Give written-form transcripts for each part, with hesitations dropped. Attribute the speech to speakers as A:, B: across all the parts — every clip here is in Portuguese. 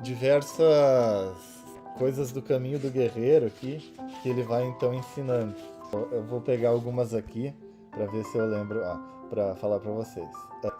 A: diversas coisas do caminho do guerreiro aqui, que ele vai então ensinando. Eu vou pegar algumas aqui para ver se eu lembro, para falar para vocês.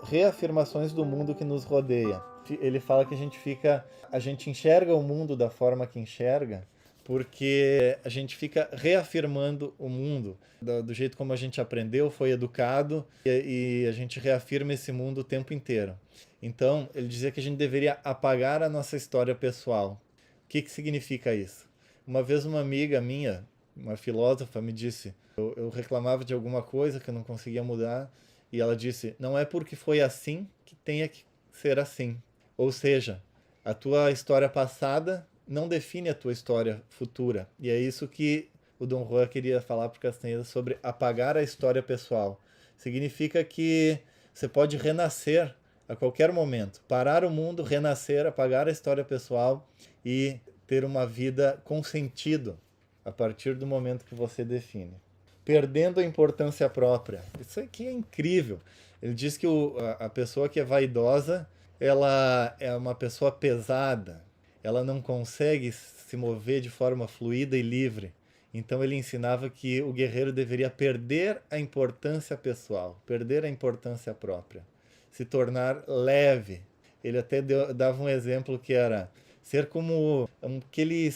A: Reafirmações do mundo que nos rodeia. Ele fala que a gente enxerga o mundo da forma que enxerga, porque a gente fica reafirmando o mundo do jeito como a gente aprendeu, foi educado, e a gente reafirma esse mundo o tempo inteiro. Então, ele dizia que a gente deveria apagar a nossa história pessoal. O que significa isso? Uma vez uma amiga minha, uma filósofa, me disse, eu reclamava de alguma coisa que eu não conseguia mudar, e ela disse, não é porque foi assim que tenha que ser assim. Ou seja, a tua história passada não define a tua história futura. E é isso que o Dom Juan queria falar para o Castaneda sobre apagar a história pessoal. Significa que você pode renascer a qualquer momento, parar o mundo, renascer, apagar a história pessoal e ter uma vida com sentido a partir do momento que você define. Perdendo a importância própria. Isso aqui é incrível. Ele diz que a pessoa que é vaidosa, ela é uma pessoa pesada, ela não consegue se mover de forma fluida e livre. Então ele ensinava que o guerreiro deveria perder a importância pessoal, perder a importância própria, se tornar leve. Ele até dava um exemplo que era ser como aquele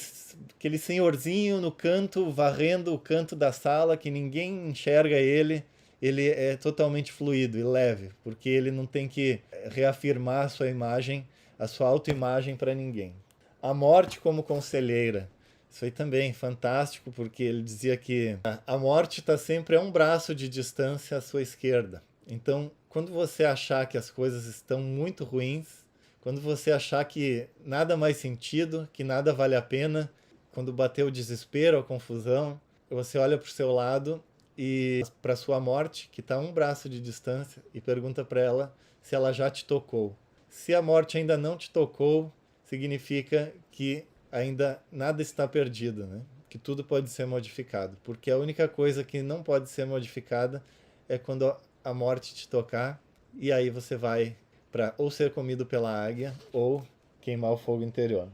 A: senhorzinho no canto, varrendo o canto da sala, que ninguém enxerga ele. Ele é totalmente fluido e leve, porque ele não tem que reafirmar a sua imagem, a sua autoimagem para ninguém. A morte como conselheira. Isso aí também fantástico, porque ele dizia que a morte está sempre a um braço de distância à sua esquerda. Então, quando você achar que as coisas estão muito ruins, quando você achar que nada mais sentido, que nada vale a pena, quando bater o desespero, a confusão, você olha para o seu lado e para sua morte, que está a um braço de distância, e pergunta para ela se ela já te tocou. Se a morte ainda não te tocou, significa que ainda nada está perdido, né? Que tudo pode ser modificado, porque a única coisa que não pode ser modificada é quando a morte te tocar, e aí você vai para ou ser comido pela águia ou queimar o fogo interior.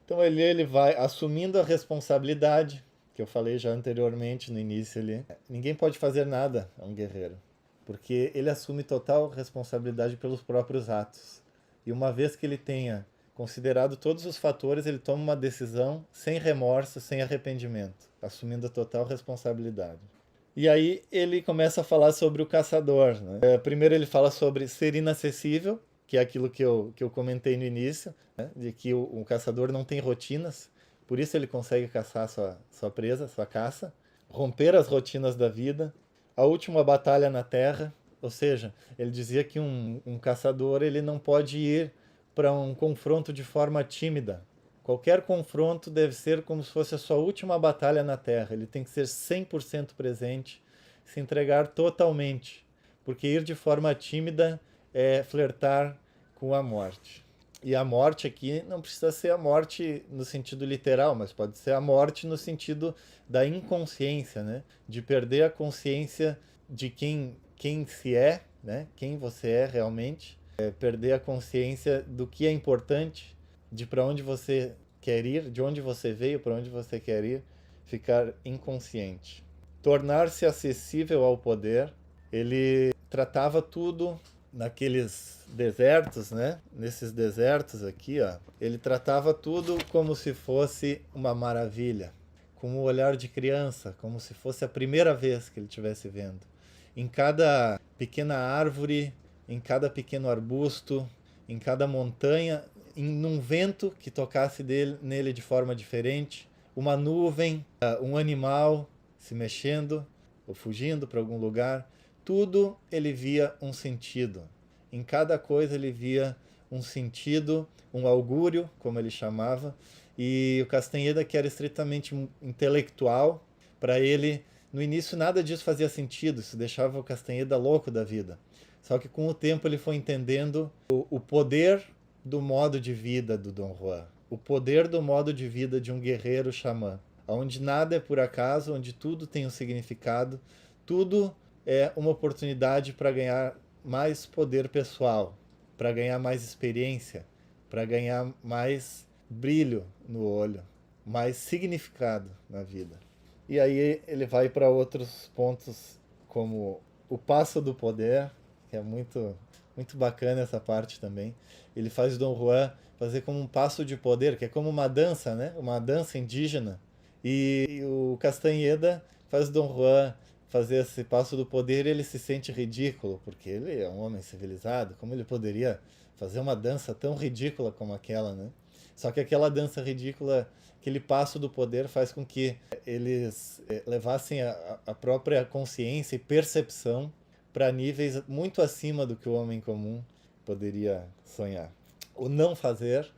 A: Então ele vai assumindo a responsabilidade, que eu falei já anteriormente no início ali. Ninguém pode fazer nada a um guerreiro, porque ele assume total responsabilidade pelos próprios atos. E uma vez que ele tenha considerado todos os fatores, ele toma uma decisão sem remorso, sem arrependimento, assumindo a total responsabilidade. E aí ele começa a falar sobre o caçador, né? Primeiro ele fala sobre ser inacessível, que é aquilo que eu comentei no início, né? De que o caçador não tem rotinas, por isso ele consegue caçar sua presa, sua caça. Romper as rotinas da vida. A última batalha na terra, ou seja, ele dizia que um caçador ele não pode ir para um confronto de forma tímida. Qualquer confronto deve ser como se fosse a sua última batalha na Terra. Ele tem que ser 100% presente, se entregar totalmente. Porque ir de forma tímida é flertar com a morte. E a morte aqui não precisa ser a morte no sentido literal, mas pode ser a morte no sentido da inconsciência, né? De perder a consciência de quem se é, né? Quem você é realmente. Perder a consciência do que é importante, de para onde você quer ir, de onde você veio, para onde você quer ir, ficar inconsciente. Tornar-se acessível ao poder. Ele tratava tudo naqueles desertos, né? Nesses desertos aqui, ó, ele tratava tudo como se fosse uma maravilha, com um olhar de criança, como se fosse a primeira vez que ele estivesse vendo. Em cada pequena árvore, em cada pequeno arbusto, em cada montanha, num vento que tocasse nele de forma diferente, uma nuvem, um animal se mexendo ou fugindo para algum lugar, tudo ele via um sentido. Em cada coisa ele via um sentido, um augúrio, como ele chamava, e o Castanheda, que era estritamente intelectual, para ele, no início nada disso fazia sentido, isso deixava o Castanheda louco da vida. Só que com o tempo ele foi entendendo o poder do modo de vida do Dom Juan, o poder do modo de vida de um guerreiro xamã, onde nada é por acaso, onde tudo tem um significado, tudo é uma oportunidade para ganhar mais poder pessoal, para ganhar mais experiência, para ganhar mais brilho no olho, mais significado na vida. E aí ele vai para outros pontos, como o passo do poder, que é muito bacana essa parte também. Ele faz Dom Juan fazer como um passo de poder, que é como uma dança, né? Uma dança indígena. E o Castanheda faz Dom Juan fazer esse passo do poder e ele se sente ridículo, porque ele é um homem civilizado, como ele poderia fazer uma dança tão ridícula como aquela, né? Só que aquela dança ridícula, aquele passo do poder faz com que eles levassem a própria consciência e percepção para níveis muito acima do que o homem comum poderia sonhar. O não fazer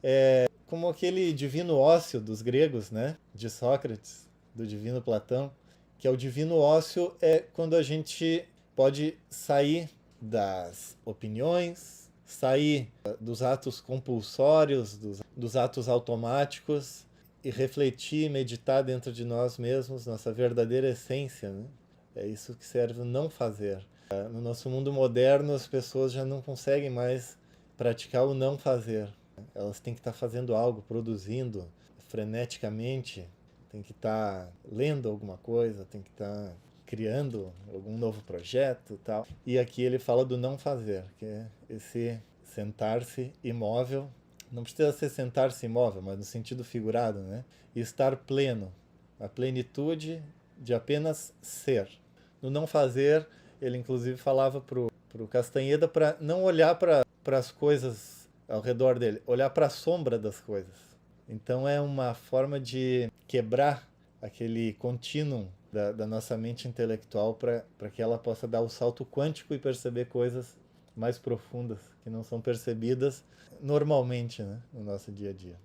A: é como aquele divino ócio dos gregos, né? De Sócrates, do divino Platão, que é o divino ócio é quando a gente pode sair das opiniões, sair dos atos compulsórios, dos atos automáticos e refletir, meditar dentro de nós mesmos, nossa verdadeira essência, né? É isso que serve o não fazer. No nosso mundo moderno, as pessoas já não conseguem mais praticar o não fazer. Elas têm que estar fazendo algo, produzindo freneticamente, tem que estar lendo alguma coisa, tem que estar criando algum novo projeto e tal. E aqui ele fala do não fazer, que é esse sentar-se imóvel. Não precisa ser sentar-se imóvel, mas no sentido figurado, né? E estar pleno, a plenitude de apenas ser. No não fazer, ele inclusive falava pro Castanheda para não olhar para as coisas ao redor dele, olhar para a sombra das coisas. Então é uma forma de quebrar aquele contínuo da nossa mente intelectual para que ela possa dar o salto quântico e perceber coisas mais profundas que não são percebidas normalmente, né, no nosso dia a dia.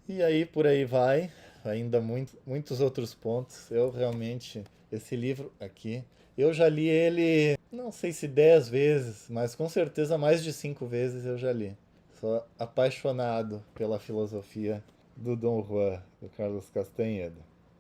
A: E aí por aí vai, ainda muitos outros pontos. Eu realmente, esse livro aqui, eu já li ele, não sei se 10 vezes, mas com certeza mais de 5 vezes eu já li. Sou apaixonado pela filosofia do Dom Juan, do Carlos Castanheda.